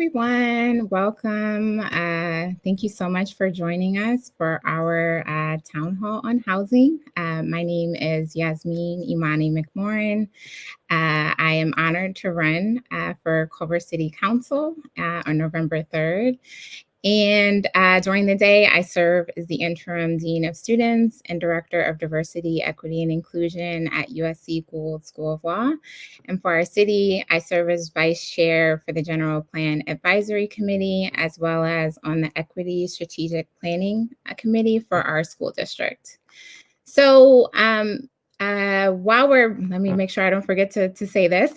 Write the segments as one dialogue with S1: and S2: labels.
S1: everyone. Welcome. Thank you so much for joining us for our town hall on housing. My name is Yasmine-Imani McMorrin. I am honored to run for Culver City Council on November 3rd. And during the day, I serve as the interim dean of students and director of diversity, equity, and inclusion at USC Gould School of Law. And for our city, I serve as vice chair for the General Plan Advisory Committee, as well as on the Equity Strategic Planning Committee for our school district. So let me make sure I don't forget to say this.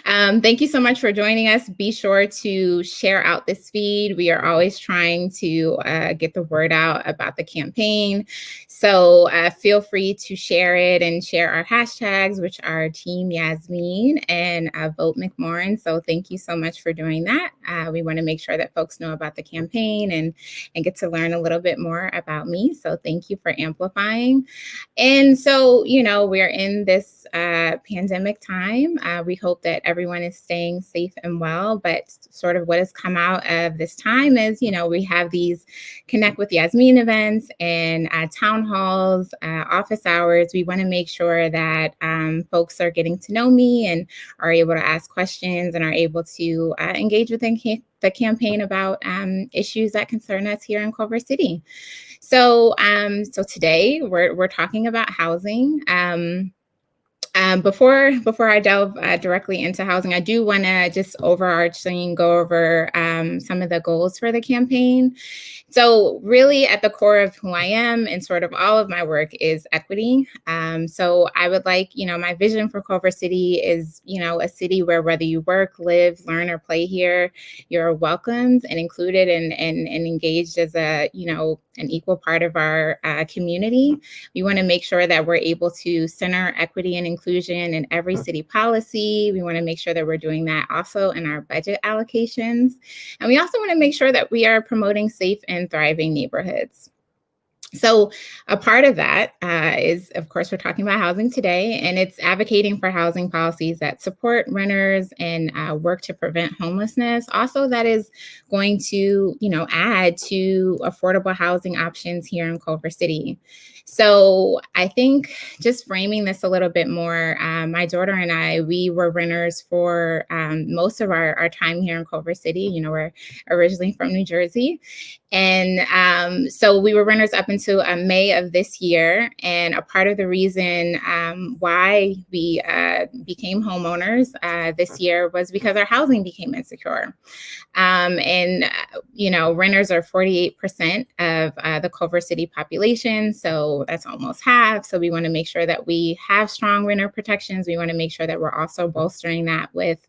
S1: Thank you so much for joining us. Be sure to share out this feed. We are always trying to get the word out about the campaign. So feel free to share it and share our hashtags, which are Team Yasmine and Vote McMorrin. So thank you so much for doing that. We want to make sure that folks know about the campaign and get to learn a little bit more about me. So thank you for amplifying. And so, we're in this pandemic time. We hope that everyone is staying safe and well, but sort of what has come out of this time is, we have these Connect with Yasmine events and town halls, office hours. We want to make sure that folks are getting to know me and are able to ask questions and are able to engage with the campaign about issues that concern us here in Culver City. So today we're talking about housing. Before I delve directly into housing, I do want to just overarching go over some of the goals for the campaign. So really at the core of who I am and sort of all of my work is equity. So I would like, my vision for Culver City is, a city where whether you work, live, learn, or play here, you're welcomed and included and engaged as an equal part of our community. We want to make sure that we're able to center equity and inclusion in every city policy. We want to make sure that we're doing that also in our budget allocations. And we also want to make sure that we are promoting safe and thriving neighborhoods. So a part of that is, of course, we're talking about housing today, and it's advocating for housing policies that support renters and work to prevent homelessness. Also, that is going to, add to affordable housing options here in Culver City. So I think just framing this a little bit more, my daughter and I, we were renters for most of our time here in Culver City. We're originally from New Jersey. And so we were renters up until May of this year. And a part of the reason why we became homeowners this year was because our housing became insecure. Renters are 48% of the Culver City population. So that's almost half. So we want to make sure that we have strong renter protections. We want to make sure that we're also bolstering that with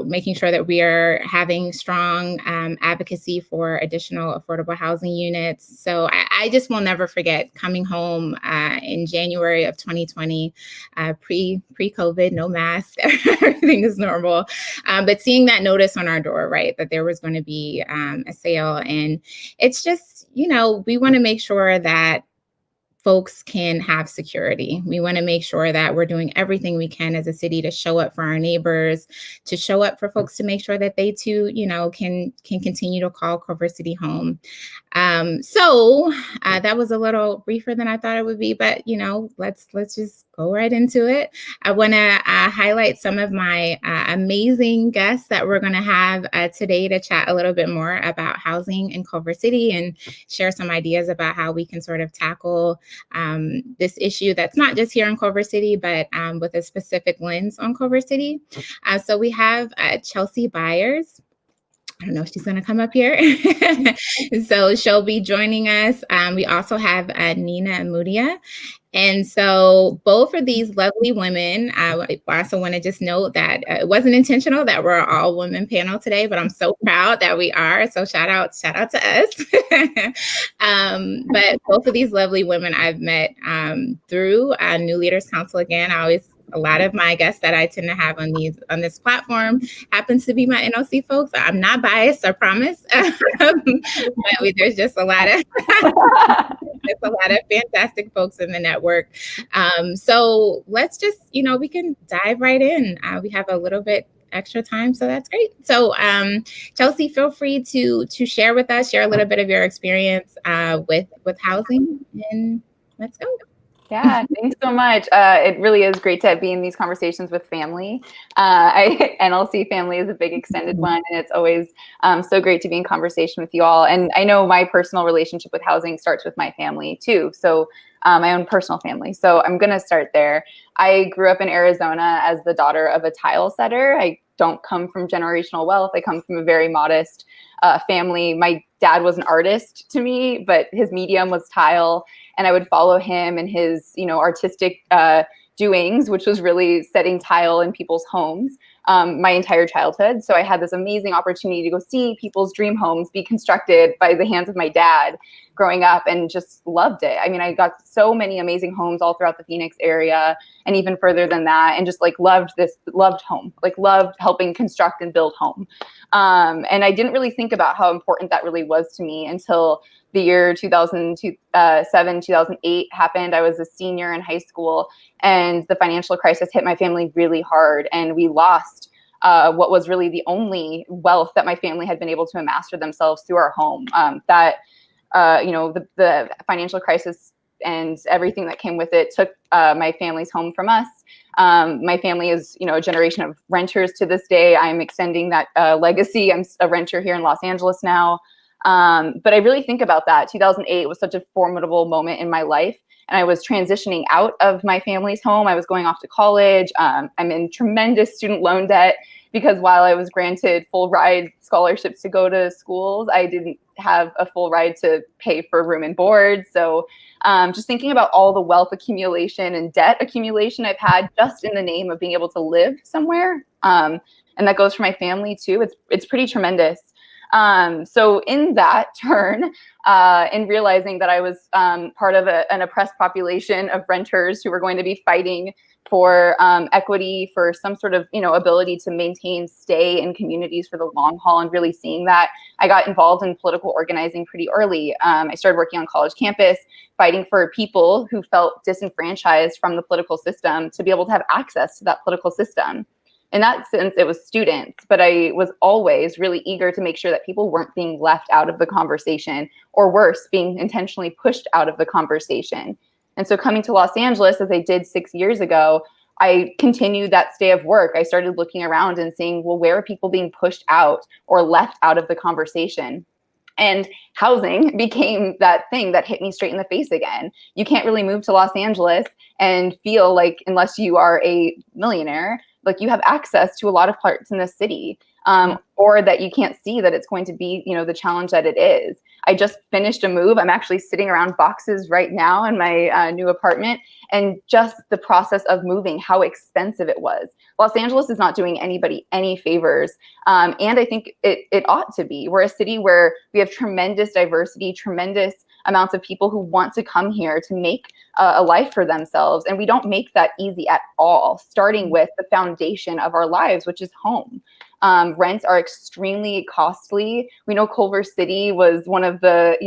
S1: making sure that we are having strong advocacy for additional affordable housing units. So I just will never forget coming home in January of 2020, pre-COVID, no mask, everything is normal. But seeing that notice on our door, right, that there was going to be a sale. And it's just, we want to make sure that folks can have security. We want to make sure that we're doing everything we can as a city to show up for our neighbors, to show up for folks to make sure that they too, can continue to call Culver City home. So that was a little briefer than I thought it would be, but let's just go right into it. I want to highlight some of my amazing guests that we're going to have today to chat a little bit more about housing in Culver City and share some ideas about how we can sort of tackle this issue that's not just here in Culver City, but with a specific lens on Culver City. So we have Chelsea Byers. I don't know if she's going to come up here. So she'll be joining us. We also have Nina Amudia. And so both of these lovely women, I also want to just note that it wasn't intentional that we're all women panel today, but I'm so proud that we are. So shout out to us. But both of these lovely women I've met through New Leaders Council. Again, a lot of my guests that I tend to have on this platform happens to be my NLC folks. I'm not biased, I promise. But there's just a lot of fantastic folks in the network. So let's just, we can dive right in. We have a little bit extra time. So that's great. So Chelsea, feel free to share with us, share a little bit of your experience with housing, and let's go.
S2: Yeah, thanks so much. It really is great to be in these conversations with family. NLC family is a big extended one, and it's always so great to be in conversation with you all. And I know my personal relationship with housing starts with my family too. So my own personal family. So I'm going to start there. I grew up in Arizona as the daughter of a tile setter. I don't come from generational wealth. I come from a very modest family. My dad was an artist to me, but his medium was tile. And I would follow him and his, artistic doings, which was really setting tile in people's homes my entire childhood. So I had this amazing opportunity to go see people's dream homes be constructed by the hands of my dad growing up, and just loved it. I mean, I got so many amazing homes all throughout the Phoenix area and even further than that, and just loved home, loved helping construct and build home. And I didn't really think about how important that really was to me until the year 2007, 2008 happened. I was a senior in high school, and the financial crisis hit my family really hard, and we lost what was really the only wealth that my family had been able to amass for themselves through our home. The financial crisis and everything that came with it took my family's home from us. My family is, a generation of renters to this day. I'm extending that legacy. I'm a renter here in Los Angeles now. But I really think about that. 2008 was such a formidable moment in my life. And I was transitioning out of my family's home. I was going off to college. I'm in tremendous student loan debt because while I was granted full ride scholarships to go to schools, I didn't have a full ride to pay for room and board. So just thinking about all the wealth accumulation and debt accumulation I've had just in the name of being able to live somewhere. And that goes for my family too. It's pretty tremendous. So in that turn, in realizing that I was part of an oppressed population of renters who were going to be fighting for equity, for some sort of ability to maintain stay in communities for the long haul, and really seeing that, I got involved in political organizing pretty early. I started working on college campus, fighting for people who felt disenfranchised from the political system to be able to have access to that political system. In that sense, it was students, but I was always really eager to make sure that people weren't being left out of the conversation, or worse, being intentionally pushed out of the conversation. And so coming to Los Angeles, as I did 6 years ago, I continued that stay of work. I started looking around and seeing, well, where are people being pushed out or left out of the conversation? And housing became that thing that hit me straight in the face again. You can't really move to Los Angeles and feel like, unless you are a millionaire, like you have access to a lot of parts in the city, or that you can't see that it's going to be, the challenge that it is. I just finished a move. I'm actually sitting around boxes right now in my new apartment, and just the process of moving, how expensive it was. Los Angeles is not doing anybody any favors. And I think it ought to be. We're a city where we have tremendous diversity, tremendous amounts of people who want to come here to make a life for themselves. And we don't make that easy at all, starting with the foundation of our lives, which is home. Rents are extremely costly. We know Culver City was one of the,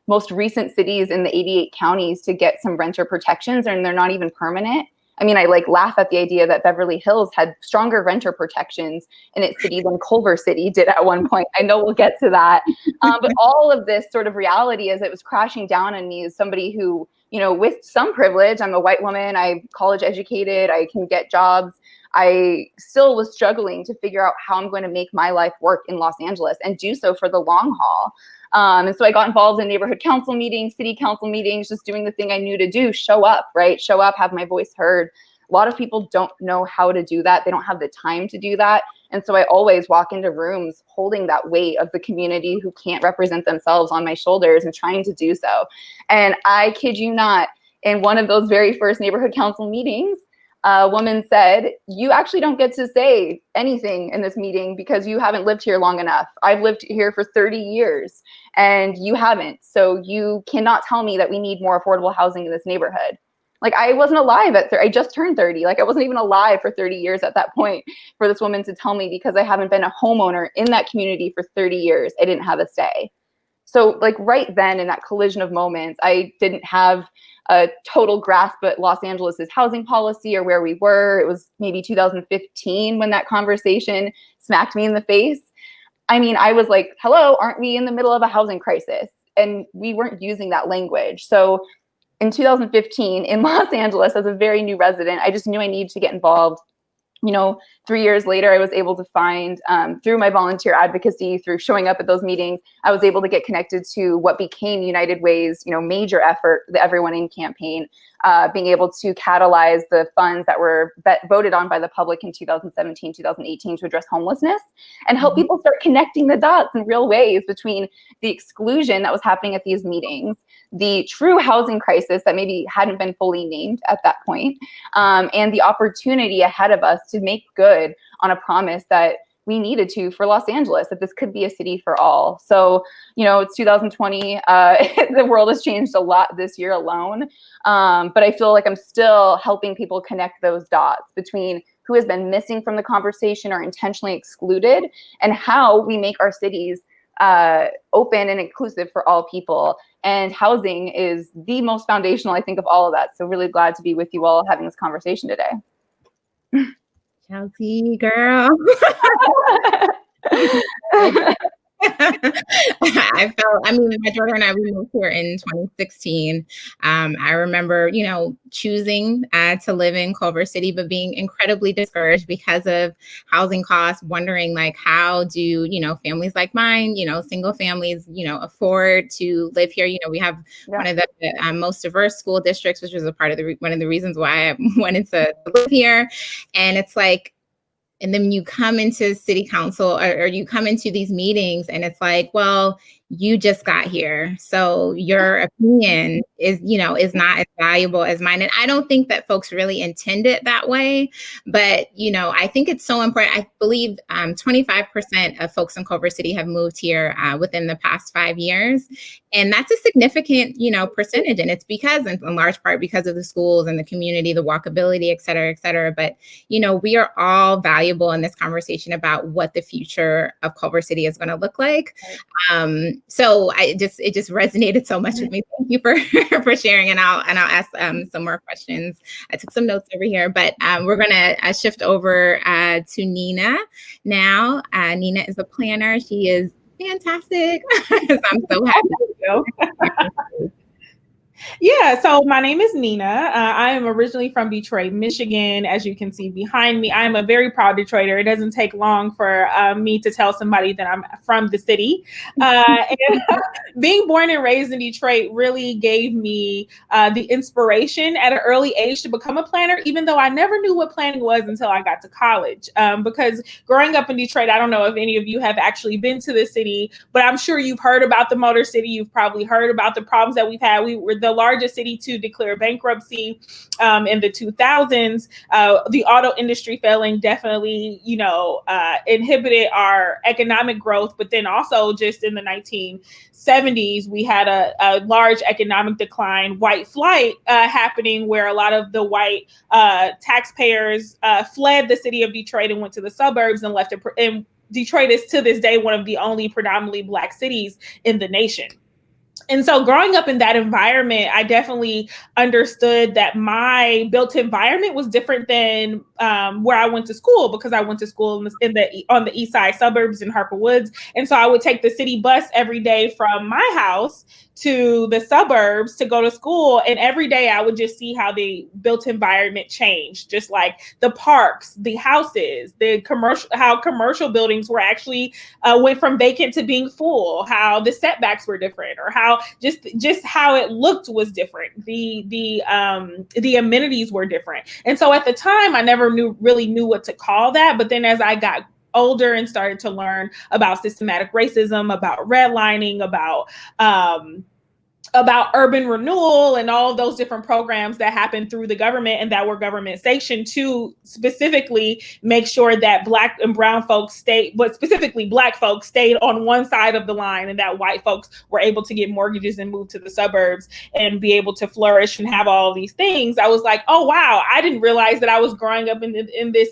S2: most recent cities in the 88 counties to get some renter protections, and they're not even permanent. I mean, I laugh at the idea that Beverly Hills had stronger renter protections in its city than Culver City did at one point. I know we'll get to that. But all of this sort of reality, as it was crashing down on me as somebody who, with some privilege, I'm a white woman, I'm college educated, I can get jobs. I still was struggling to figure out how I'm going to make my life work in Los Angeles and do so for the long haul. And so I got involved in neighborhood council meetings, city council meetings, just doing the thing I knew to do, show up, right? Show up, have my voice heard. A lot of people don't know how to do that. They don't have the time to do that. And so I always walk into rooms holding that weight of the community who can't represent themselves on my shoulders and trying to do so. And I kid you not, in one of those very first neighborhood council meetings, a woman said, "You actually don't get to say anything in this meeting because you haven't lived here long enough. I've lived here for 30 years and you haven't. So you cannot tell me that we need more affordable housing in this neighborhood." Like, I wasn't alive I just turned 30. Like, I wasn't even alive for 30 years at that point for this woman to tell me, because I haven't been a homeowner in that community for 30 years, I didn't have a say. So like right then in that collision of moments, I didn't have a total grasp at Los Angeles's housing policy or where we were. It was maybe 2015 when that conversation smacked me in the face. I mean, I was like, hello, aren't we in the middle of a housing crisis? And we weren't using that language. So in 2015 in Los Angeles, as a very new resident, I just knew I needed to get involved. 3 years later, I was able to find, through my volunteer advocacy, through showing up at those meetings, I was able to get connected to what became United Way's, major effort, the Everyone In campaign, being able to catalyze the funds that were voted on by the public in 2017, 2018 to address homelessness, and help people start connecting the dots in real ways between the exclusion that was happening at these meetings, the true housing crisis that maybe hadn't been fully named at that point, and the opportunity ahead of us to make good on a promise that we needed to for Los Angeles, that this could be a city for all. So, it's 2020. The world has changed a lot this year alone. But I feel like I'm still helping people connect those dots between who has been missing from the conversation or intentionally excluded, and how we make our cities open and inclusive for all people. And housing is the most foundational, I think, of all of that. So really glad to be with you all having this conversation today.
S1: Chelsea, girl. My daughter and I, we moved here in 2016. I remember, choosing to live in Culver City, but being incredibly discouraged because of housing costs, wondering like, how do, families like mine, single families, afford to live here? We have one of the most diverse school districts, which was one of the reasons why I wanted to live here. And it's like, and then you come into city council or you come into these meetings and it's like, well, you just got here. So your opinion is not as valuable as mine. And I don't think that folks really intend it that way. But, I think it's so important. I believe 25% of folks in Culver City have moved here within the past 5 years. And that's a significant, percentage. And it's because, in large part, because of the schools and the community, the walkability, et cetera, et cetera. But, we are all valuable in this conversation about what the future of Culver City is going to look like. So it just resonated so much with me. Thank you for sharing, and I'll ask some more questions. I took some notes over here, but we're gonna shift over to Nina now. Nina is a planner. She is fantastic. I'm so happy.
S3: Yeah, so my name is Nina. I am originally from Detroit, Michigan. As you can see behind me, I'm a very proud Detroiter. It doesn't take long for me to tell somebody that I'm from the city. And being born and raised in Detroit really gave me the inspiration at an early age to become a planner, even though I never knew what planning was until I got to college. Because growing up in Detroit, I don't know if any of you have actually been to the city, but I'm sure you've heard about the Motor City. You've probably heard about the problems that we've had. We were the largest city to declare bankruptcy in the 2000s. The auto industry failing definitely, inhibited our economic growth. But then also just in the 1970s, we had a large economic decline, white flight happening, where a lot of the white taxpayers fled the city of Detroit and went to the suburbs and left it. And Detroit is to this day one of the only predominantly Black cities in the nation. And so growing up in that environment, I definitely understood that my built environment was different than where I went to school, because I went to school on the east side suburbs in Harper Woods. And so I would take the city bus every day from my house to the suburbs to go to school. And every day I would just see how the built environment changed, just like the parks, the houses, how commercial buildings were actually went from vacant to being full, how the setbacks were different, or how just how it looked was different. The amenities were different. And so at the time I never really knew what to call that. But then as I got older and started to learn about systematic racism, about redlining, about about urban renewal and all of those different programs that happen through the government and that were government sanctioned to specifically make sure that Black and brown folks stayed, but specifically Black folks stayed on one side of the line, and that white folks were able to get mortgages and move to the suburbs and be able to flourish and have all of these things. I was like, oh wow, I didn't realize that I was growing up in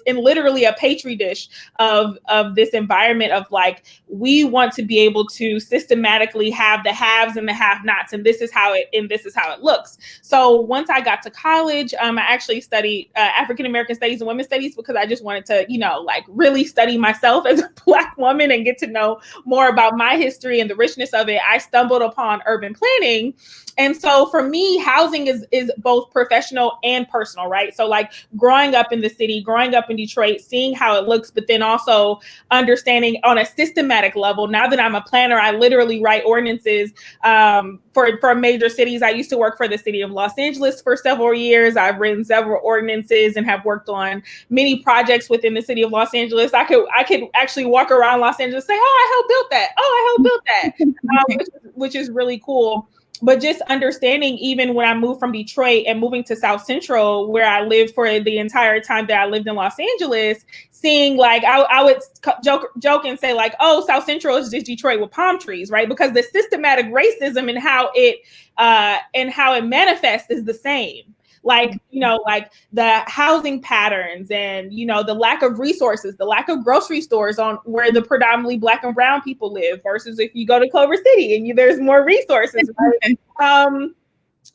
S3: literally a petri dish of this environment of like, we want to be able to systematically have the haves and the have-nots, and this is how it looks. So once I got to college, I actually studied African American studies and women's studies because I just wanted to, like really study myself as a Black woman and get to know more about my history and the richness of it. I stumbled upon urban planning. And so for me, housing is both professional and personal, right? So like growing up in the city, growing up in Detroit, seeing how it looks, but then also understanding on a systematic level. Now that I'm a planner, I literally write ordinances for major cities. I used to work for the city of Los Angeles for several years. I've written several ordinances and have worked on many projects within the city of Los Angeles. I could actually walk around Los Angeles and say, oh, I helped build that. Oh, I helped build that, which is really cool. But just understanding, even when I moved from Detroit and moving to South Central, where I lived for the entire time that I lived in Los Angeles, seeing like, I would joke and say like, oh, South Central is just Detroit with palm trees, right? Because the systematic racism and how it manifests is the same. Like, like the housing patterns and, the lack of resources, the lack of grocery stores on where the predominantly Black and brown people live versus if you go to Culver City and there's more resources, right?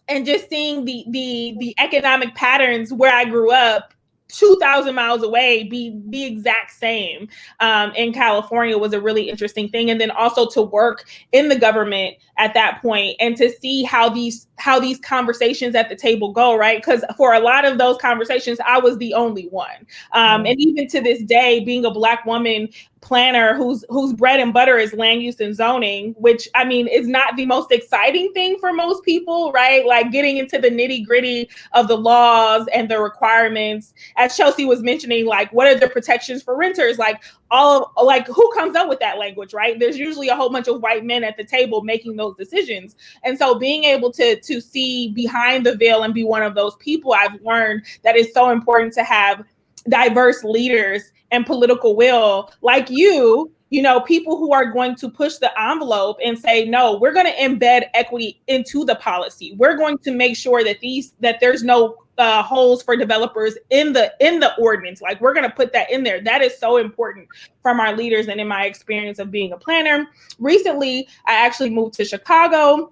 S3: And just seeing the economic patterns where I grew up 2,000 miles away be the exact same in California was a really interesting thing. And then also to work in the government at that point and to see how these conversations at the table go, right? Because for a lot of those conversations, I was the only one. And even to this day, being a Black woman planner whose bread and butter is land use and zoning, which I mean is not the most exciting thing for most people, right? Like getting into the nitty gritty of the laws and the requirements. As Chelsea was mentioning, like what are the protections for renters? Like who comes up with that language, right? There's usually a whole bunch of white men at the table making those decisions. And so being able to see behind the veil and be one of those people, I've learned that it's so important to have diverse leaders and political will like people who are going to push the envelope and say, no, we're going to embed equity into the policy. We're going to make sure that there's no holes for developers in the ordinance. Like we're going to put that in there. That is so important from our leaders. And in my experience of being a planner, recently, I actually moved to Chicago.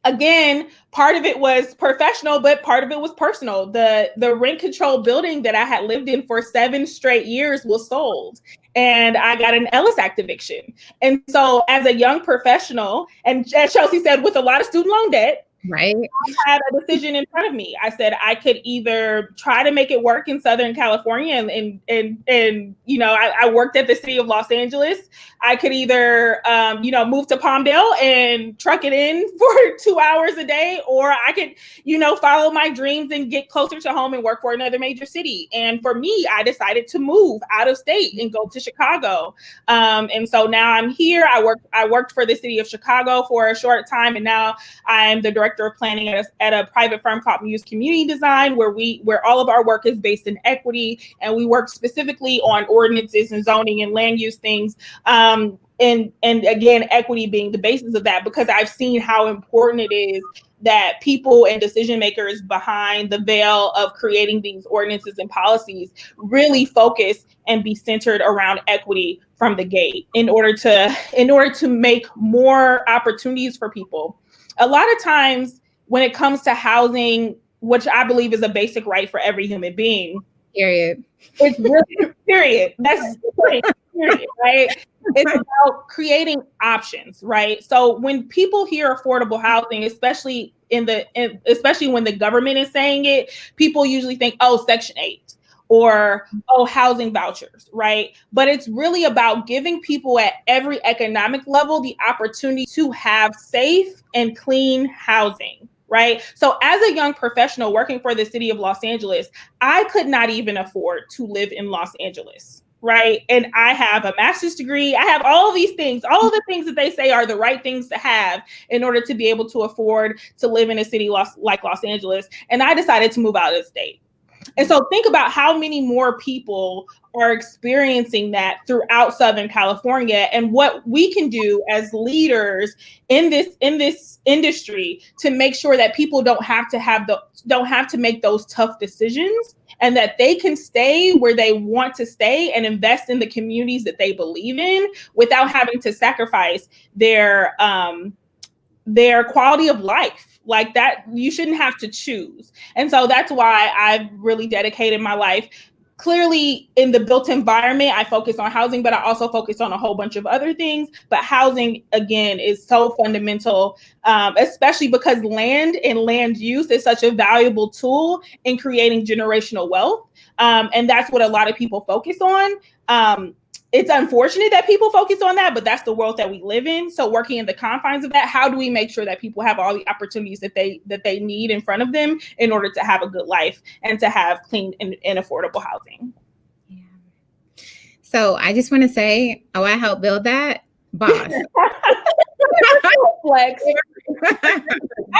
S3: Again, part of it was professional, but part of it was personal. The rent control building that I had lived in for 7 straight years was sold, and I got an Ellis Act eviction. And so as a young professional, and as Chelsea said, with a lot of student loan debt,
S1: right,
S3: I had a decision in front of me. I said I could either try to make it work in Southern California and I worked at the city of Los Angeles. I could either move to Palmdale and truck it in for 2 hours a day, or I could follow my dreams and get closer to home and work for another major city. And for me, I decided to move out of state and go to Chicago. And so now I'm here. I worked for the city of Chicago for a short time, and now I'm the director of planning at a private firm called Muse Community Design, where all of our work is based in equity, and we work specifically on ordinances and zoning and land use things. And again, equity being the basis of that, because I've seen how important it is that people and decision makers behind the veil of creating these ordinances and policies really focus and be centered around equity from the gate in order to make more opportunities for people. A lot of times when it comes to housing, which I believe is a basic right for every human being.
S1: Period.
S3: It's really, period. That's period, right? It's about creating options, right? So when people hear affordable housing, especially when the government is saying it, people usually think, oh, Section 8. Or, oh, housing vouchers, right? But it's really about giving people at every economic level the opportunity to have safe and clean housing, right? So as a young professional working for the city of Los Angeles, I could not even afford to live in Los Angeles, right? And I have a master's degree. I have all these things, all of the things that they say are the right things to have in order to be able to afford to live in a city like Los Angeles. And I decided to move out of the state. And so think about how many more people are experiencing that throughout Southern California, and what we can do as leaders in this industry to make sure that people don't have to make those tough decisions, and that they can stay where they want to stay and invest in the communities that they believe in without having to sacrifice their quality of life. Like that, you shouldn't have to choose. And so that's why I've really dedicated my life. Clearly, in the built environment, I focus on housing, but I also focus on a whole bunch of other things. But housing, again, is so fundamental, especially because land and land use is such a valuable tool in creating generational wealth. And that's what a lot of people focus on. It's unfortunate that people focus on that, but that's the world that we live in. So working in the confines of that, how do we make sure that people have all the opportunities that they need in front of them in order to have a good life and to have clean and affordable housing?
S1: Yeah. So I just want to say, I helped build that, boss.
S3: Flex. I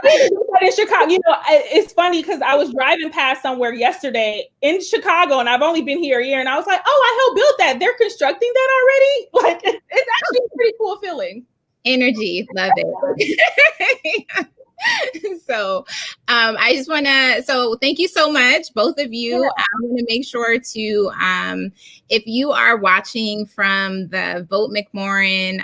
S3: didn't do that in Chicago. You know, it's funny because I was driving past somewhere yesterday in Chicago, and I've only been here a year, and I was like, "Oh, I helped build that. They're constructing that already." Like, it's actually a pretty cool feeling.
S1: Energy, love it. So I just want to, so thank you so much, both of you. Yeah. I want to make sure to, if you are watching from the Vote McMorran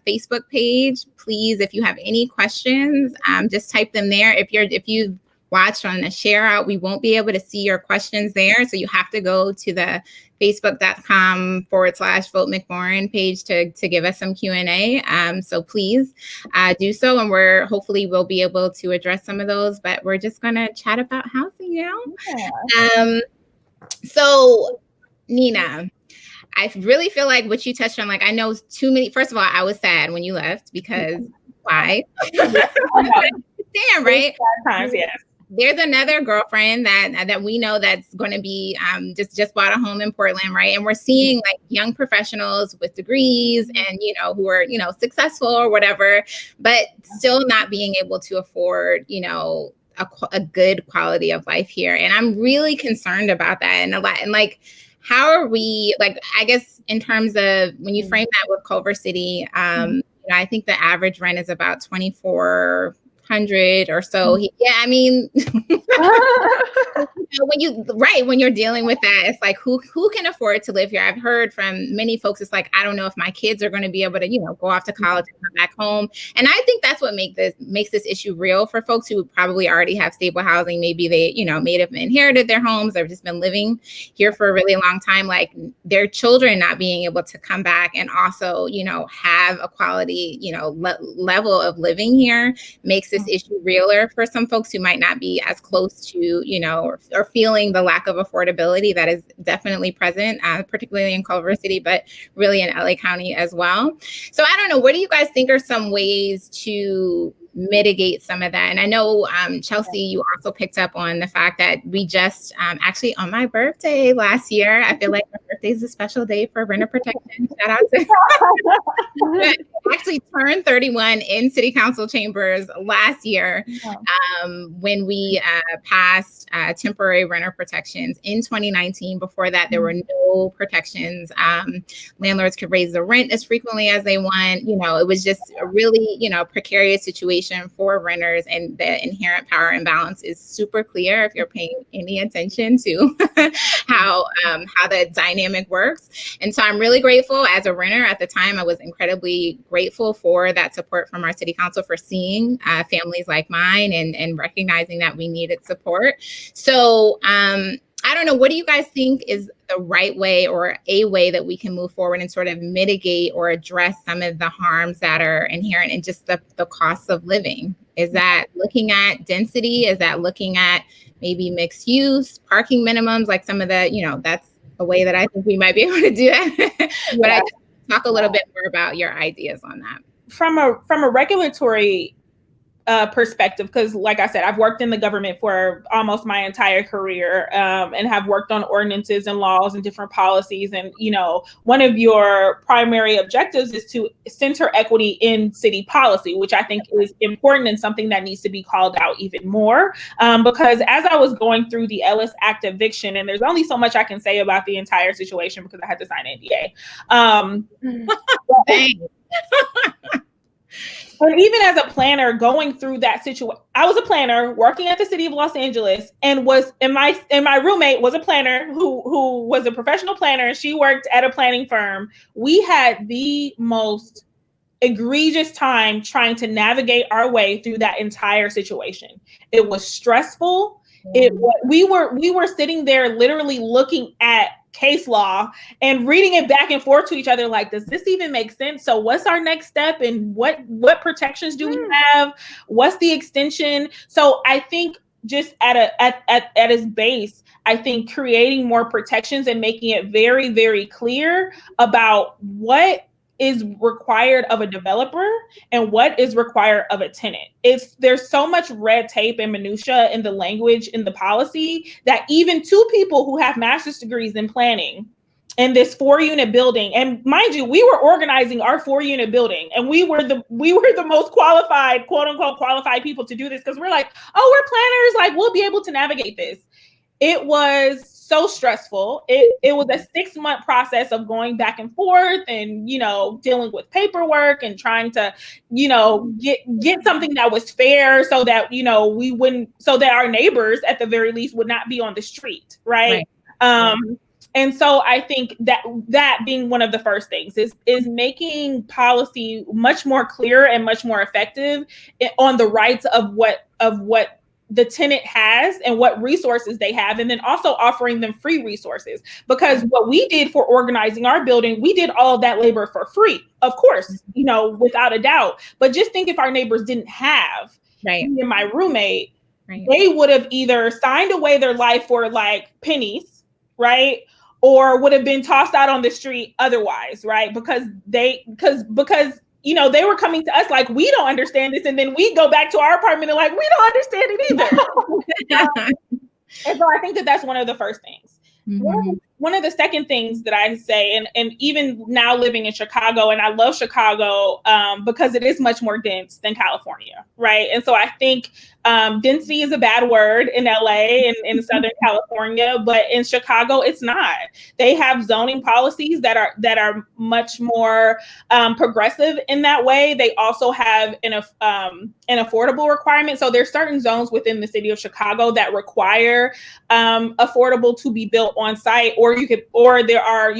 S1: Facebook page, please, if you have any questions, just type them there. If you watched on a share out, we won't be able to see your questions there. So you have to go to the facebook.com/Vote McMorran page to give us some Q&A. So please do so. And we'll be able to address some of those, but we're just going to chat about housing now. Yeah. So Nina, I really feel like what you touched on, like, I know too many, first of all, I was sad when you left because why? Damn, right?
S3: Times, yes.
S1: There's another girlfriend that we know that's going to be just bought a home in Portland, right? And we're seeing like young professionals with degrees and, you know, who are, you know, successful or whatever, but still not being able to afford, you know, a good quality of life here. And I'm really concerned about that. And like, how are we, like, I guess in terms of when you frame that with Culver City, you know, I think the average rent is about $2,400 or so. Yeah, I mean, when you're dealing with that, it's like, who can afford to live here? I've heard from many folks, it's like, I don't know if my kids are going to be able to, you know, go off to college and come back home. And I think that's what makes this issue real for folks who probably already have stable housing. Maybe they, you know, may have inherited their homes. They've just been living here for a really long time. Like their children not being able to come back and also, you know, have a quality, you know, level of living here makes this issue realer for some folks who might not be as close to, you know, or feeling the lack of affordability that is definitely present, particularly in Culver City, but really in LA County as well. So I don't know, what do you guys think are some ways to mitigate some of that? And I know, Chelsea, you also picked up on the fact that we just actually on my birthday last year, I feel like my birthday is a special day for renter protection. Shout out to actually turned 31 in city council chambers last year when we passed temporary renter protections in 2019. Before that, there were no protections. Landlords could raise the rent as frequently as they want. You know, it was just a really, you know, precarious situation for renters, and the inherent power imbalance is super clear if you're paying any attention to how the dynamic works. And so I'm really grateful as a renter. At the time, I was incredibly grateful for that support from our city council for seeing families like mine and recognizing that we needed support. So I don't know, what do you guys think is the right way or a way that we can move forward and sort of mitigate or address some of the harms that are inherent in just the costs of living? Is that looking at density? Is that looking at maybe mixed use, parking minimums, like some of the, you know, that's a way that I think we might be able to do that. But I just talk a little bit more about your ideas on that.
S3: From a regulatory perspective, because like I said, I've worked in the government for almost my entire career, and have worked on ordinances and laws and different policies. And, you know, one of your primary objectives is to center equity in city policy, which I think is important and something that needs to be called out even more. Because as I was going through the Ellis Act eviction, and there's only so much I can say about the entire situation because I had to sign an NDA.
S1: Dang.
S3: And even as a planner going through that situation, I was a planner working at the city of Los Angeles, and my roommate was a planner who was a professional planner, and she worked at a planning firm. We had the most egregious time trying to navigate our way through that entire situation. It was stressful. We were sitting there literally looking at case law and reading it back and forth to each other, like, does this even make sense? So what's our next step, and what protections do we have? What's the extension? So I think just at its base, I think creating more protections and making it very, very clear about what is required of a developer and what is required of a tenant. There's so much red tape and minutia in the language in the policy that even two people who have master's degrees in planning in this 4-unit building, and mind you, we were organizing our 4-unit building, and we were the most qualified, quote unquote qualified people to do this, because we're like, oh, we're planners, like we'll be able to navigate this. It was so stressful. It was a 6-month process of going back and forth and, you know, dealing with paperwork and trying to, you know, get something that was fair so that, you know, so that our neighbors at the very least would not be on the street. Right. And so I think that being one of the first things is making policy much more clear and much more effective on the rights of what the tenant has and what resources they have, and then also offering them free resources. Because what we did for organizing our building, we did all of that labor for free, of course, you know, without a doubt. But just think if our neighbors didn't have me and my roommate, they would have either signed away their life for like pennies, right? Or would have been tossed out on the street otherwise, right? Because you know, they were coming to us like, we don't understand this. And then we go back to our apartment and like, we don't understand it either. And so I think that's one of the first things. Mm-hmm. One of the second things that I say, and even now living in Chicago, and I love Chicago because it is much more dense than California, right? And so I think density is a bad word in LA and in Southern California, but in Chicago, it's not. They have zoning policies that are much more progressive in that way. They also have an affordable requirement. So there's certain zones within the city of Chicago that require affordable to be built on site, or you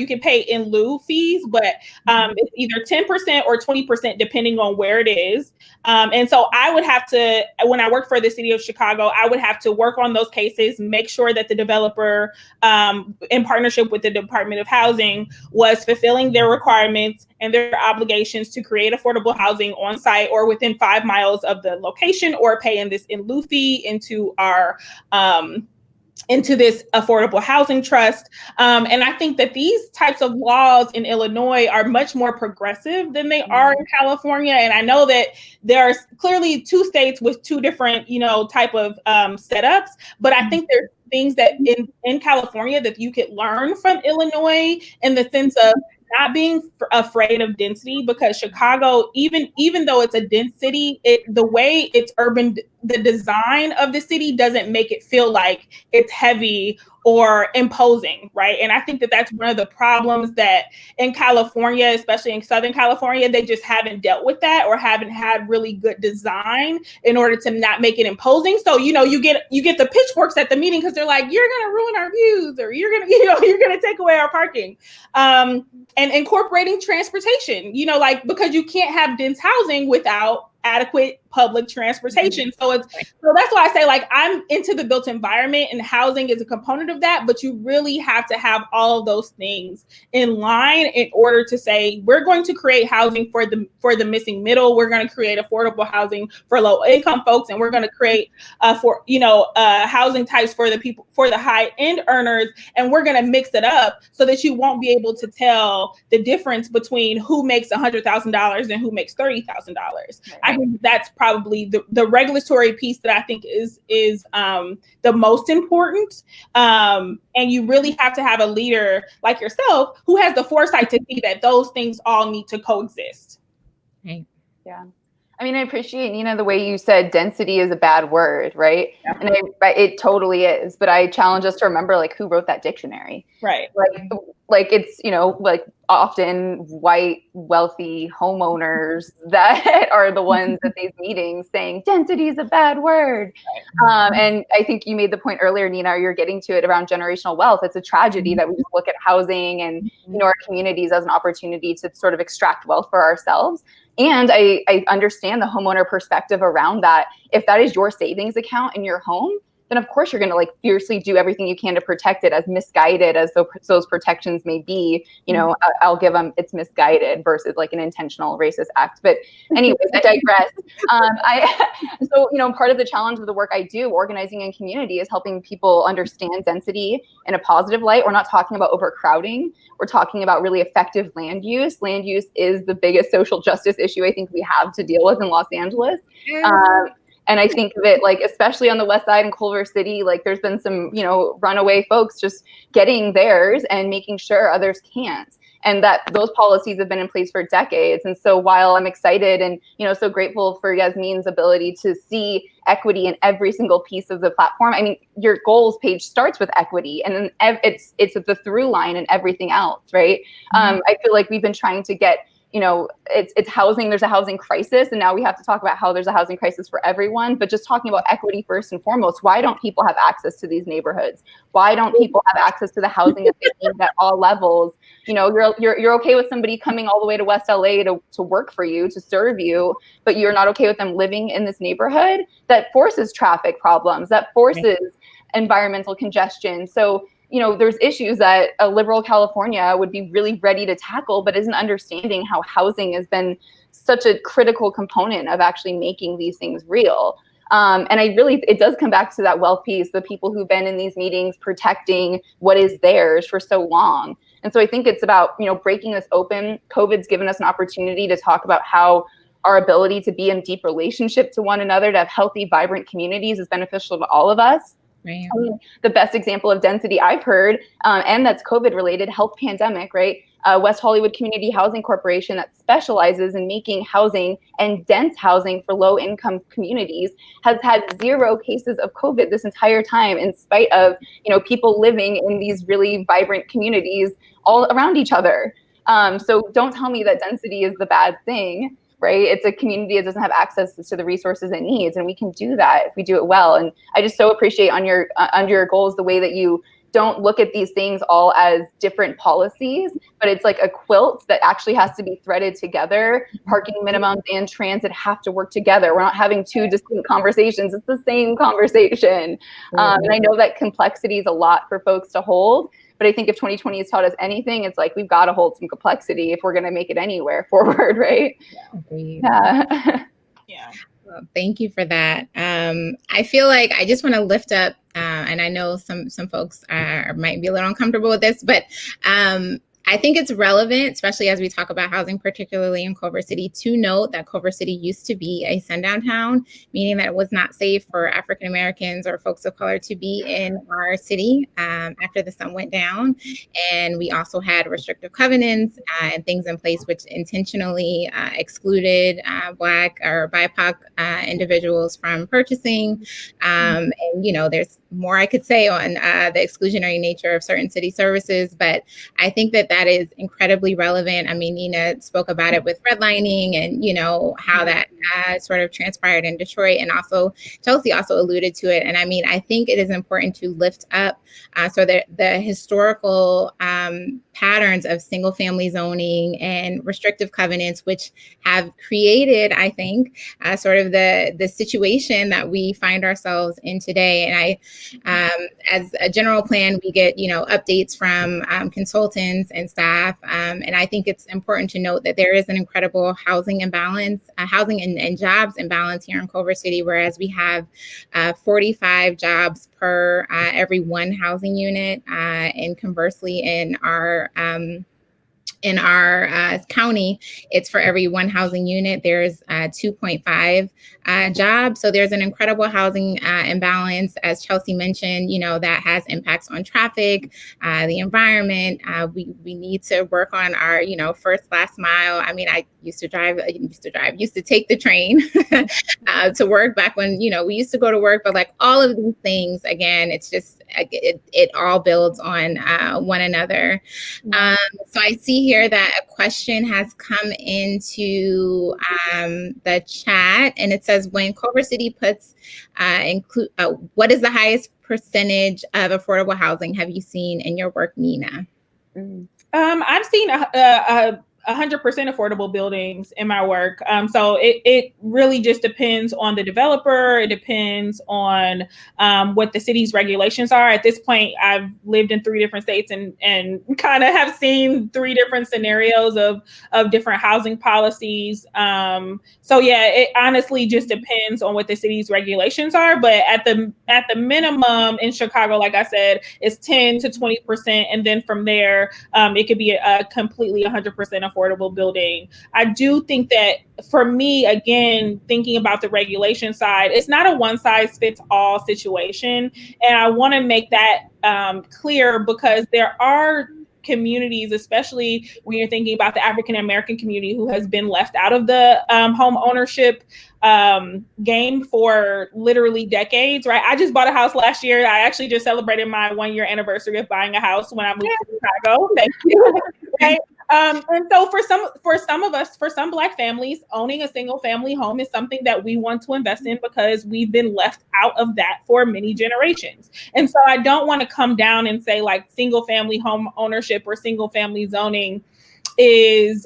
S3: can pay in lieu fees, but it's either 10% or 20% depending on where it is. And so I would have to, when I worked for the city of Chicago, I would have to work on those cases, make sure that the developer, in partnership with the Department of Housing, was fulfilling their requirements and their obligations to create affordable housing on site or within 5 miles of the location, or pay in this in lieu fee into this affordable housing trust. And I think that these types of laws in Illinois are much more progressive than they are in California. And I know that there are clearly 2 states with 2 different, you know, type of setups, but I think there's things that in California that you could learn from Illinois in the sense of not being afraid of density, because Chicago, even though it's a dense city, the way it's urban, the design of the city doesn't make it feel like it's heavy or imposing, right? And I think that that's one of the problems that in California, especially in Southern California, they just haven't dealt with that, or haven't had really good design in order to not make it imposing. So, you know, you get the pitchforks at the meeting because they're like, you're going to ruin our views, or you're going to take away our parking. And incorporating transportation, you know, like, because you can't have dense housing without adequate public transportation. So that's why I say, like, I'm into the built environment, and housing is a component of that, but you really have to have all of those things in line in order to say, we're going to create housing for the missing middle. We're going to create affordable housing for low income folks. And we're going to create housing types for the people, for the high end earners. And we're going to mix it up so that you won't be able to tell the difference between who makes $100,000 and who makes $30,000. I think that's probably the regulatory piece that I think is the most important. And you really have to have a leader like yourself who has the foresight to see that those things all need to coexist.
S1: Right.
S2: Yeah. I mean, I appreciate, Nina, the way you said density is a bad word, right?
S3: Yeah.
S2: And it totally is. But I challenge us to remember, like, who wrote that dictionary?
S3: Right.
S2: Like it's, like often white, wealthy homeowners that are the ones at these meetings saying density is a bad word. And I think you made the point earlier, Nina, you're getting to it around generational wealth. It's a tragedy that we just look at housing and, our communities as an opportunity to sort of extract wealth for ourselves. And I understand the homeowner perspective around that. If that is your savings account in your home, then of course you're going to like fiercely do everything you can to protect it, as misguided as those protections may be. I'll give them, it's misguided versus like an intentional racist act. But anyways, I digress. So part of the challenge of the work I do, organizing in community, is helping people understand density in a positive light. We're not talking about overcrowding. We're talking about really effective land use. Land use is the biggest social justice issue I think we have to deal with in Los Angeles. And I think of it, like, especially on the West Side in Culver City, like there's been some, runaway folks just getting theirs and making sure others can't. And that those policies have been in place for decades. And so while I'm excited and, so grateful for Yasmine's ability to see equity in every single piece of the platform, I mean, your goals page starts with equity, and then it's the through line and everything else, right? I feel like we've been trying to get, it's housing, there's a housing crisis, and now we have to talk about how there's a housing crisis for everyone. But just talking about equity first and foremost, why don't people have access to these neighborhoods? Why don't people have access to the housing that they need at all levels? You're okay with somebody coming all the way to West LA to work for you, to serve you, but you're not okay with them living in this neighborhood that forces traffic problems, that forces environmental congestion. So there's issues that a liberal California would be really ready to tackle, but isn't understanding how housing has been such a critical component of actually making these things real. And it does come back to that wealth piece, the people who've been in these meetings protecting what is theirs for so long. And so I think it's about, breaking this open. COVID's given us an opportunity to talk about how our ability to be in deep relationship to one another, to have healthy, vibrant communities, is beneficial to all of us.
S1: Right.
S2: I mean, the best example of density I've heard, and that's COVID related, health pandemic, right? West Hollywood Community Housing Corporation, that specializes in making housing and dense housing for low income communities, has had 0 cases of COVID this entire time, in spite of, people living in these really vibrant communities all around each other. So don't tell me that density is the bad thing. Right? It's a community that doesn't have access to the resources it needs, and we can do that if we do it well. And I just so appreciate on your goals the way that you don't look at these things all as different policies, but it's like a quilt that actually has to be threaded together. Parking minimums and transit have to work together. We're not having 2 distinct conversations. It's the same conversation. And I know that complexity is a lot for folks to hold. But I think if 2020 has taught us anything, it's like we've got to hold some complexity if we're going to make it anywhere forward, right?
S1: Yeah. Well, thank you for that. I feel like I just want to lift up, and I know some folks might be a little uncomfortable with this, but I think it's relevant, especially as we talk about housing, particularly in Culver City, to note that Culver City used to be a sundown town, meaning that it was not safe for African Americans or folks of color to be in our city after the sun went down. And we also had restrictive covenants and things in place which intentionally excluded Black or BIPOC individuals from purchasing. And, there's more I could say on the exclusionary nature of certain city services, but I think that is incredibly relevant. I mean, Nina spoke about it with redlining and, how that sort of transpired in Detroit, and also Chelsea also alluded to it. And I mean, I think it is important to lift up so that the historical patterns of single family zoning and restrictive covenants, which have created, I think, sort of the situation that we find ourselves in today. And as a general plan, we get, updates from consultants and staff. And I think it's important to note that there is an incredible housing imbalance, housing and jobs imbalance here in Culver City, whereas we have 45 jobs per every 1 housing unit. And conversely, in our in our county, it's for every one housing unit, there's 2.5 jobs. So there's an incredible housing imbalance, as Chelsea mentioned, that has impacts on traffic, the environment. We need to work on our, first, last mile. I mean, I used to take the train to work back when, we used to go to work, but like all of these things, again, it's just, it all builds on one another. So I see here that a question has come into the chat, and it says, when Culver City puts what is the highest percentage of affordable housing have you seen in your work, Nina?
S3: I've seen 100% affordable buildings in my work. So it really just depends on the developer. It depends on what the city's regulations are. At this point, I've lived in 3 different states and kind of have seen 3 different scenarios of different housing policies. So yeah, it honestly just depends on what the city's regulations are. But at the minimum in Chicago, like I said, it's 10 to 20%. And then from there, it could be a completely 100% affordable building. I do think that for me, again, thinking about the regulation side, it's not a one size fits all situation. And I want to make that clear, because there are communities, especially when you're thinking about the African American community, who has been left out of the home ownership game for literally decades, right? I just bought a house last year. I actually just celebrated my 1-year anniversary of buying a house when I moved to Chicago. Thank you. Right? And so for some of us, for some Black families, owning a single family home is something that we want to invest in, because we've been left out of that for many generations. And so I don't want to come down and say like single family home ownership or single family zoning is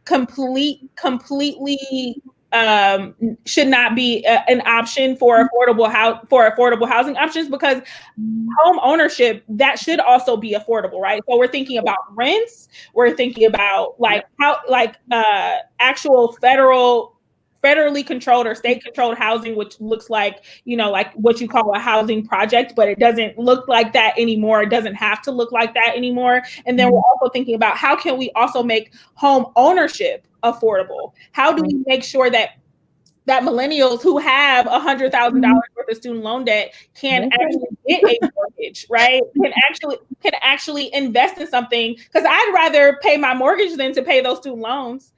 S3: completely should not be an option for affordable housing options, because home ownership, that should also be affordable, right? So we're thinking about rents, we're thinking about actual federally controlled or state controlled housing, which looks like, like what you call a housing project, but it doesn't look like that anymore. It doesn't have to look like that anymore. And then we're also thinking about, how can we also make home ownership affordable? How do we make sure that millennials who have $100,000 worth of student loan debt can actually get a mortgage, right? Can actually invest in something, because I'd rather pay my mortgage than to pay those student loans.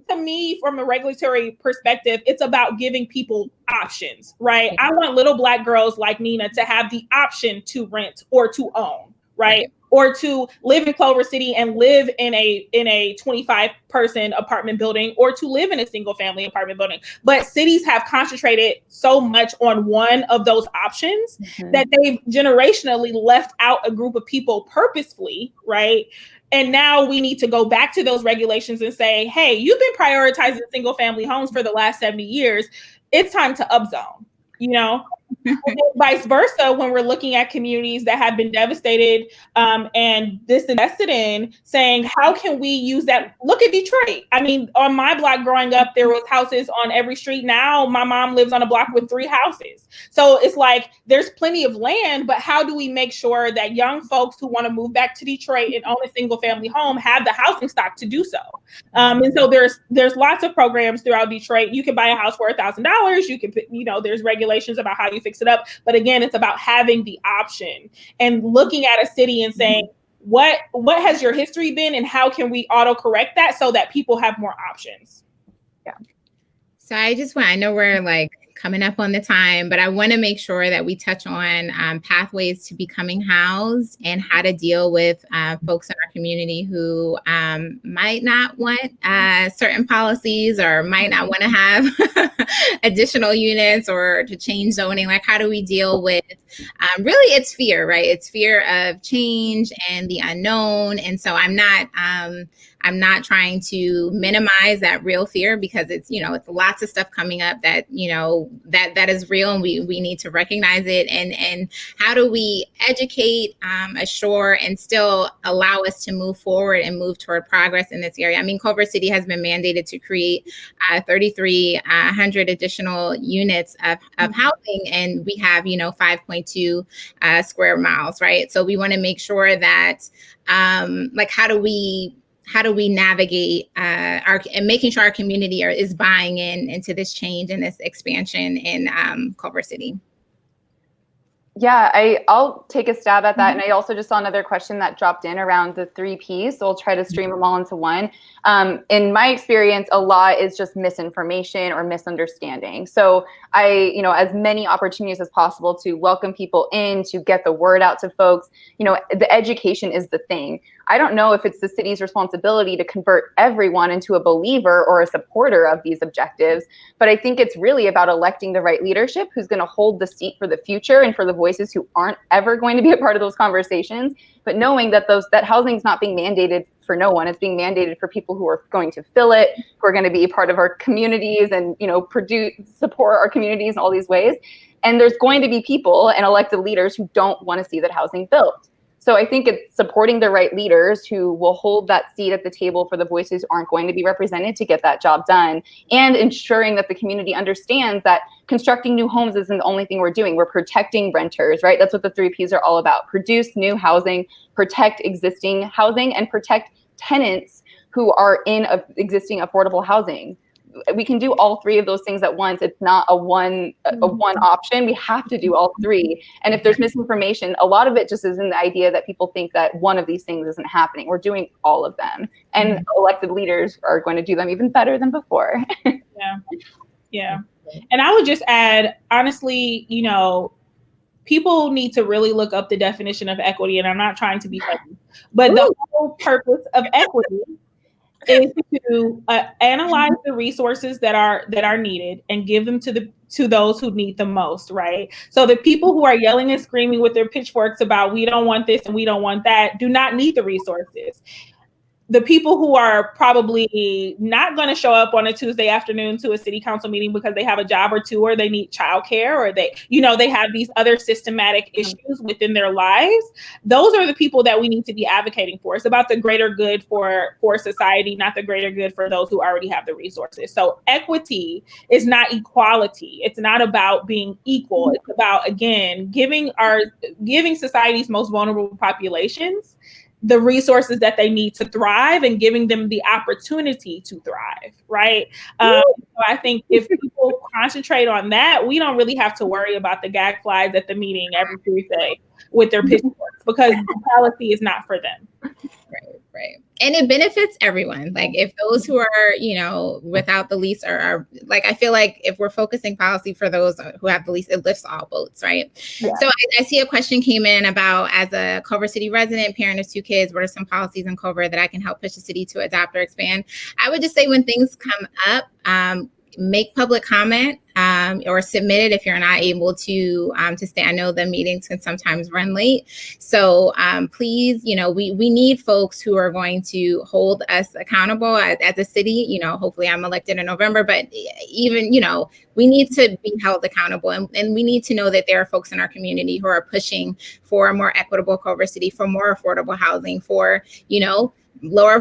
S3: To me, from a regulatory perspective, it's about giving people options, right? I want little Black girls like Nina to have the option to rent or to own, right? Or to live in Culver City and live in a 25-person apartment building, or to live in a single family apartment building. But cities have concentrated so much on one of those options that they've generationally left out a group of people purposefully, right? And now we need to go back to those regulations and say, hey, you've been prioritizing single family homes for the last 70 years. It's time to upzone, And vice versa, when we're looking at communities that have been devastated and disinvested in, saying, how can we use that? Look at Detroit. I mean, on my block growing up, there was houses on every street. Now my mom lives on a block with 3 houses. So it's like, there's plenty of land, but how do we make sure that young folks who want to move back to Detroit and own a single family home have the housing stock to do so? And so there's lots of programs throughout Detroit. You can buy a house for $1,000. You can, there's regulations about how you fix it up. But again, it's about having the option and looking at a city and saying, what has your history been, and how can we autocorrect that so that people have more options?
S1: Yeah. So I know we're like coming up on the time, but I want to make sure that we touch on pathways to becoming housed and how to deal with folks in our community who might not want certain policies, or might not want to have additional units, or to change zoning. Like, how do we deal with really, it's fear, right? It's fear of change and the unknown. And so I'm not I'm not trying to minimize that real fear, because it's, it's lots of stuff coming up that, that is real, and we need to recognize it. And how do we educate, assure, and still allow us to move forward and move toward progress in this area? I mean, Culver City has been mandated to create 3,300 additional units of housing, and we have 5.2 square miles, right? So we want to make sure that how do we navigate and making sure our community is buying into this change and this expansion in Culver City?
S2: Yeah, I'll take a stab at that. And I also just saw another question that dropped in around the 3 Ps. So I'll try to stream them all into one. In my experience, a lot is just misinformation or misunderstanding. So as many opportunities as possible to welcome people in, to get the word out to folks. The education is the thing. I don't know if it's the city's responsibility to convert everyone into a believer or a supporter of these objectives, but I think it's really about electing the right leadership who's going to hold the seat for the future and for the voices who aren't ever going to be a part of those conversations, but knowing that that housing is not being mandated for no one. It's being mandated for people who are going to fill it, who are going to be a part of our communities and, support our communities in all these ways. And there's going to be people and elected leaders who don't want to see that housing built. So I think it's supporting the right leaders who will hold that seat at the table for the voices who aren't going to be represented to get that job done, and ensuring that the community understands that constructing new homes isn't the only thing we're doing. We're protecting renters, right? That's what the 3 Ps are all about. Produce new housing, protect existing housing, and protect tenants who are in existing affordable housing. We can do all 3 of those things at once. It's not a one option. We have to do all 3. And if there's misinformation, a lot of it just is in the idea that people think that one of these things isn't happening. We're doing all of them. And elected leaders are going to do them even better than before.
S3: Yeah. And I would just add, honestly, people need to really look up the definition of equity. And I'm not trying to be funny, but the whole purpose of equity is to analyze the resources that are needed and give them to those who need the most, right? So the people who are yelling and screaming with their pitchforks about we don't want this and we don't want that do not need the resources. The people who are probably not going to show up on a Tuesday afternoon to a city council meeting because they have a job or 2, or they need childcare, or they have these other systematic issues within their lives. Those are the people that we need to be advocating for. It's about the greater good for society, not the greater good for those who already have the resources. So equity is not equality. It's not about being equal. It's about, again, giving society's most vulnerable populations the resources that they need to thrive and giving them the opportunity to thrive, right? So I think if people concentrate on that, we don't really have to worry about the gag flies at the meeting every Tuesday with their pitchforks, because the policy is not for them.
S1: Right. And it benefits everyone. Like if those who are, without the lease are like, I feel like if we're focusing policy for those who have the lease, it lifts all boats, right? Yeah. So I see a question came in about, as a Culver City resident, parent of 2 kids, what are some policies in Culver that I can help push the city to adopt or expand? I would just say when things come up, make public comment or submit it if you're not able to stay. I know the meetings can sometimes run late. So please, we need folks who are going to hold us accountable as a city. Hopefully I'm elected in November, but even, we need to be held accountable. And we need to know that there are folks in our community who are pushing for a more equitable Culver City, for more affordable housing, for, lower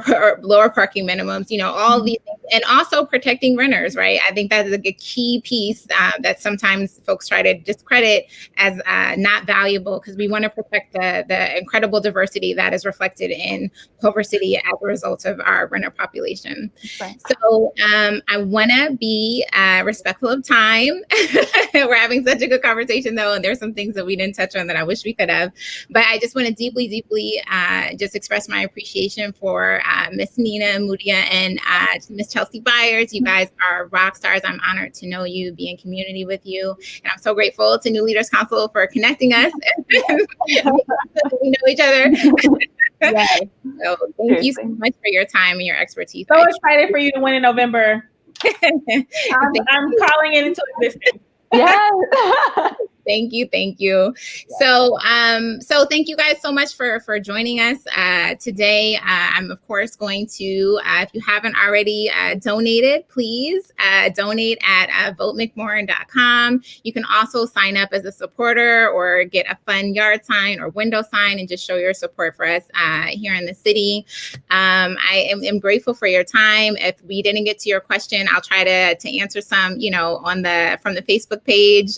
S1: parking minimums, all these things, and also protecting renters, right? I think that is a key piece that sometimes folks try to discredit as not valuable, because we want to protect the incredible diversity that is reflected in Culver City as a result of our renter population. Right. So I want to be respectful of time. We're having such a good conversation though, and there's some things that we didn't touch on that I wish we could have, but I just want to deeply just express my appreciation for Miss Yasmine-Imani and Miss Chelsea Byers. You guys are rock stars. I'm honored to know you, be in community with you. And I'm so grateful to New Leaders Council for connecting us. We know each other. Yes. So thank you so much for your time and your expertise.
S3: So excited for you to win in November. I'm calling it into existence.
S2: Yeah.
S1: Thank you. Thank you. So, so thank you guys so much for joining us today. I'm of course going to, if you haven't already donated, please donate at votemcmorrin.com. You can also sign up as a supporter or get a fun yard sign or window sign and just show your support for us here in the city. I am grateful for your time. If we didn't get to your question, I'll try to answer some, you know, from the Facebook page.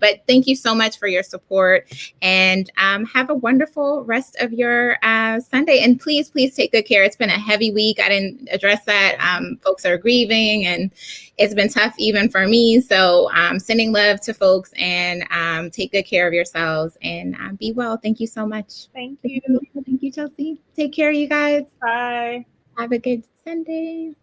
S1: But thank you so much for your support, and have a wonderful rest of your Sunday. And please take good care. It's been a heavy week. I didn't address that. Folks are grieving, and it's been tough even for me. So sending love to folks, and take good care of yourselves, and be well. Thank you so much.
S3: Thank you.
S1: Thank you, Chelsea. Take care, you guys.
S3: Bye.
S1: Have a good Sunday.